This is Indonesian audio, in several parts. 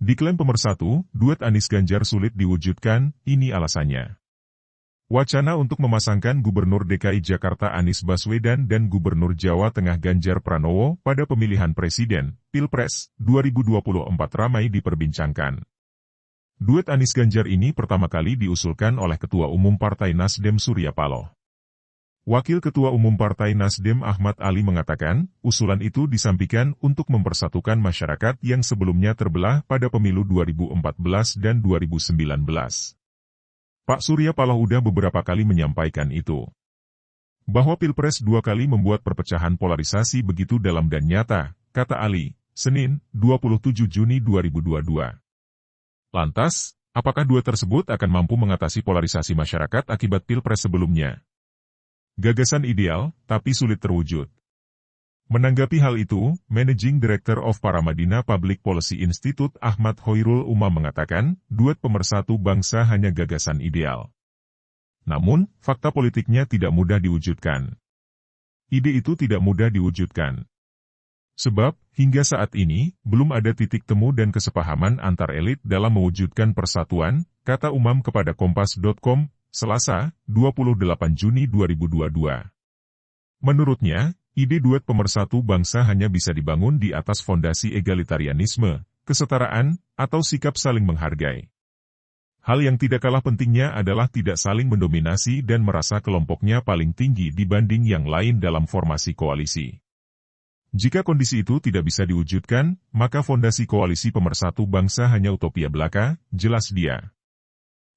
Diklaim pemersatu, duet Anies Ganjar sulit diwujudkan, ini alasannya. Wacana untuk memasangkan Gubernur DKI Jakarta Anies Baswedan dan Gubernur Jawa Tengah Ganjar Pranowo pada pemilihan presiden, Pilpres, 2024 ramai diperbincangkan. Duet Anies Ganjar ini pertama kali diusulkan oleh Ketua Umum Partai Nasdem Surya Paloh. Wakil Ketua Umum Partai Nasdem Ahmad Ali mengatakan, usulan itu disampaikan untuk mempersatukan masyarakat yang sebelumnya terbelah pada pemilu 2014 dan 2019. Pak Surya Paloh udah beberapa kali menyampaikan itu. Bahwa Pilpres 2 kali membuat perpecahan polarisasi begitu dalam dan nyata, kata Ali, Senin, 27 Juni 2022. Lantas, apakah dua tersebut akan mampu mengatasi polarisasi masyarakat akibat Pilpres sebelumnya? Gagasan ideal, tapi sulit terwujud. Menanggapi hal itu, Managing Director of Paramadina Public Policy Institute Ahmad Hoirul Umam mengatakan, duet pemersatu bangsa hanya gagasan ideal. Namun, fakta politiknya tidak mudah diwujudkan. Ide itu tidak mudah diwujudkan. Sebab, hingga saat ini, belum ada titik temu dan kesepahaman antar elit dalam mewujudkan persatuan, kata Umam kepada Kompas.com, Selasa, 28 Juni 2022. Menurutnya, ide duet pemersatu bangsa hanya bisa dibangun di atas fondasi egalitarianisme, kesetaraan, atau sikap saling menghargai. Hal yang tidak kalah pentingnya adalah tidak saling mendominasi dan merasa kelompoknya paling tinggi dibanding yang lain dalam formasi koalisi. Jika kondisi itu tidak bisa diwujudkan, maka fondasi koalisi pemersatu bangsa hanya utopia belaka, jelas dia.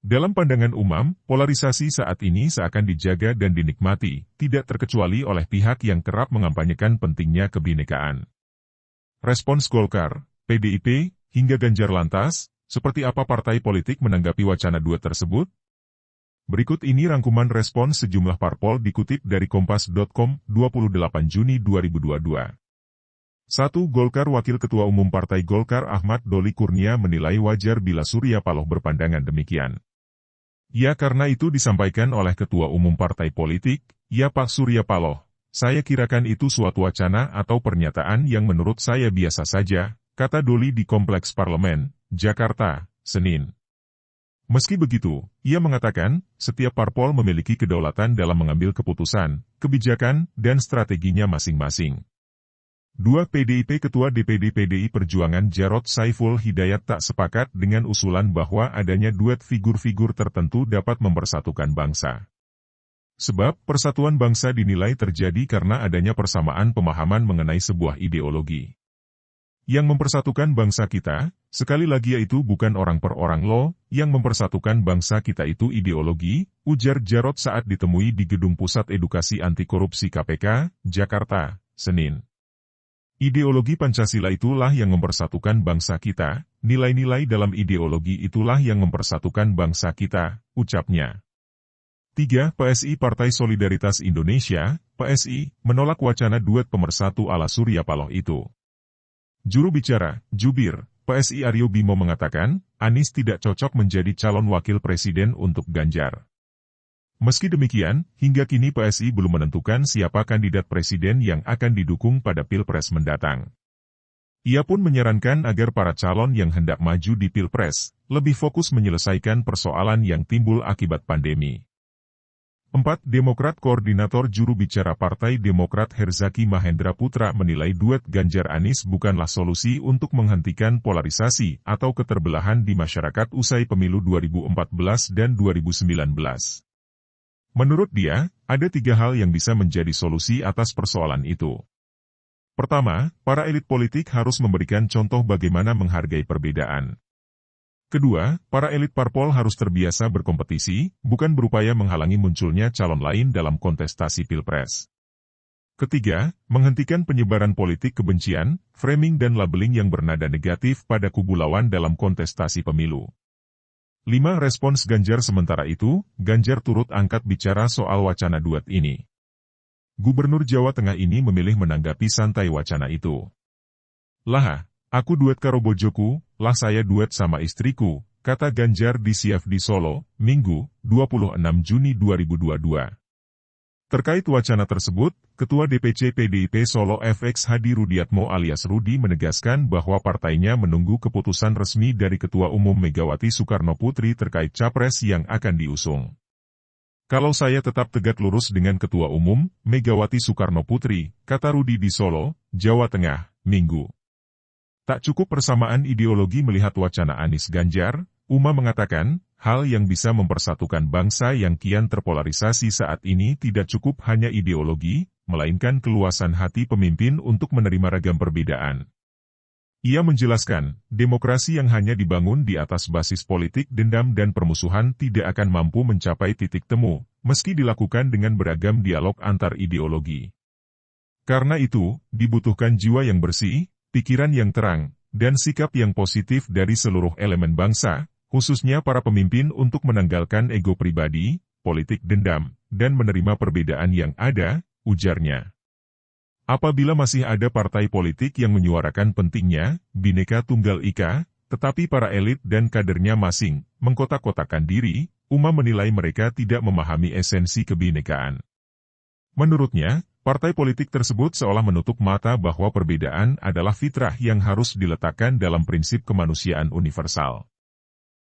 Dalam pandangan Umam, polarisasi saat ini seakan dijaga dan dinikmati, tidak terkecuali oleh pihak yang kerap mengampanyekan pentingnya kebinekaan. Respons Golkar, PDIP, hingga Ganjar lantas, seperti apa partai politik menanggapi wacana duet tersebut? Berikut ini rangkuman respons sejumlah parpol dikutip dari Kompas.com, 28 Juni 2022. 1. Golkar. Wakil Ketua Umum Partai Golkar Ahmad Doli Kurnia menilai wajar bila Surya Paloh berpandangan demikian. Ya, karena itu disampaikan oleh Ketua Umum Partai Politik, ya Pak Surya Paloh. Saya kirakan itu suatu wacana atau pernyataan yang menurut saya biasa saja, kata Doli di Kompleks Parlemen, Jakarta, Senin. Meski begitu, ia mengatakan, setiap parpol memiliki kedaulatan dalam mengambil keputusan, kebijakan, dan strateginya masing-masing. 2. PDIP. Ketua DPD PDI Perjuangan Jarod Saiful Hidayat tak sepakat dengan usulan bahwa adanya duet figur-figur tertentu dapat mempersatukan bangsa. Sebab, persatuan bangsa dinilai terjadi karena adanya persamaan pemahaman mengenai sebuah ideologi. Yang mempersatukan bangsa kita, sekali lagi yaitu bukan orang per orang loh, yang mempersatukan bangsa kita itu ideologi, ujar Jarod saat ditemui di Gedung Pusat Edukasi Anti Korupsi KPK, Jakarta, Senin. Ideologi Pancasila itulah yang mempersatukan bangsa kita, nilai-nilai dalam ideologi itulah yang mempersatukan bangsa kita, ucapnya. 3. PSI Partai Solidaritas Indonesia, PSI, menolak wacana duet pemersatu ala Surya Paloh itu. Juru bicara, Jubir, PSI Aryo Bimo mengatakan, Anies tidak cocok menjadi calon wakil presiden untuk Ganjar. Meski demikian, hingga kini PSI belum menentukan siapa kandidat presiden yang akan didukung pada Pilpres mendatang. Ia pun menyarankan agar para calon yang hendak maju di Pilpres, lebih fokus menyelesaikan persoalan yang timbul akibat pandemi. 4. Demokrat. Koordinator juru bicara Partai Demokrat Herzaki Mahendra Putra menilai duet Ganjar Anies bukanlah solusi untuk menghentikan polarisasi atau keterbelahan di masyarakat usai pemilu 2014 dan 2019. Menurut dia, ada 3 hal yang bisa menjadi solusi atas persoalan itu. Pertama, para elit politik harus memberikan contoh bagaimana menghargai perbedaan. Kedua, para elit parpol harus terbiasa berkompetisi, bukan berupaya menghalangi munculnya calon lain dalam kontestasi Pilpres. Ketiga, menghentikan penyebaran politik kebencian, framing dan labeling yang bernada negatif pada kubu lawan dalam kontestasi pemilu. 5. Respons Ganjar. Sementara itu, Ganjar turut angkat bicara soal wacana duet ini. Gubernur Jawa Tengah ini memilih menanggapi santai wacana itu. Lah, aku duet karo bojoku, lah saya duet sama istriku, kata Ganjar di CFD Solo, Minggu, 26 Juni 2022. Terkait wacana tersebut, Ketua DPC PDIP Solo FX Hadi Rudiatmo alias Rudi menegaskan bahwa partainya menunggu keputusan resmi dari Ketua Umum Megawati Soekarnoputri terkait capres yang akan diusung. Kalau saya tetap tegak lurus dengan Ketua Umum, Megawati Soekarnoputri, kata Rudi di Solo, Jawa Tengah, Minggu. Tak cukup persamaan ideologi melihat wacana Anies Ganjar, Uma mengatakan, hal yang bisa mempersatukan bangsa yang kian terpolarisasi saat ini tidak cukup hanya ideologi, melainkan keluasan hati pemimpin untuk menerima ragam perbedaan. Ia menjelaskan, demokrasi yang hanya dibangun di atas basis politik dendam dan permusuhan tidak akan mampu mencapai titik temu, meski dilakukan dengan beragam dialog antar ideologi. Karena itu, dibutuhkan jiwa yang bersih, pikiran yang terang, dan sikap yang positif dari seluruh elemen bangsa, khususnya para pemimpin untuk menanggalkan ego pribadi, politik dendam, dan menerima perbedaan yang ada, ujarnya. Apabila masih ada partai politik yang menyuarakan pentingnya, Bhinneka Tunggal Ika, tetapi para elit dan kadernya masing, mengkotak-kotakan diri, Uma menilai mereka tidak memahami esensi kebinekaan. Menurutnya, partai politik tersebut seolah menutup mata bahwa perbedaan adalah fitrah yang harus diletakkan dalam prinsip kemanusiaan universal.